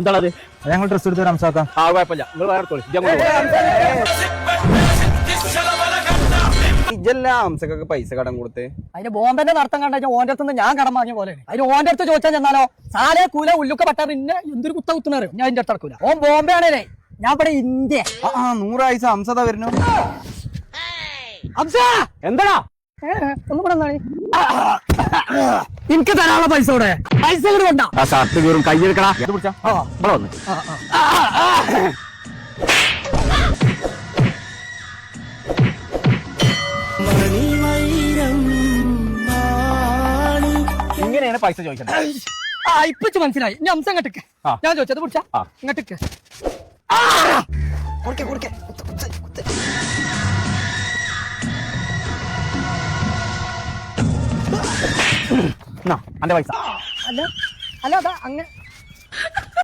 എന്താണത്? ഞങ്ങൾ ഡ്രസ് എടുത്ത് തരാം സാക്ക. ആ കുഴപ്പമില്ല, നിങ്ങൾ വേറെ എടുത്തോളി. ഇജെല്ലാം അംസക്കൊക്കെ പൈസ കടം കൊടുത്ത് അതിന്റെ ബോംബെന്റെ നടത്തം കണ്ട ഓന്റെ അടുത്ത് ഞാൻ കടം വാങ്ങിയ പോലെ അതിന് ഓന്റെ അടുത്ത് ചോദിച്ചാൽ ചെന്നാലോ സാലേ കൂല ഉള്ളുക്ക പട്ടാ പിന്നെ എന്തൊരു കുത്തുന്നറിയും ഞാൻ എന്റെ അടുത്ത് നടക്കൂല. ഓൻ ബോംബെ ആണേ, ഞാൻ ഇവിടെ ഇന്ത്യ. 100 ആയിസ അംസത വരുന്നു. അംസ എന്താടാ ഒന്നും ഇവിടെ എനിക്ക് തരാനുള്ള പൈസ ഇവിടെ പൈസ ഇവിടെ കൊണ്ടാ ആ ഷർട്ട് കീറും കയ്യെടുക്കടാ. ഇത് പിടിച്ചാ ഇവിടെ വന്ന് ഇങ്ങനെയാണ് പൈസ ചോദിക്കുന്നത്. ഇപ്പിച്ച് മനസ്സിലായി. ഇനി അംസം ഇങ്ങോട്ടേക്ക് ഞാൻ ചോദിച്ചത് പിടിച്ചാ ഇങ്ങോട്ടേക്ക് അന്റെ പൈസ അല്ല അല്ല അതാ അങ്ങനെ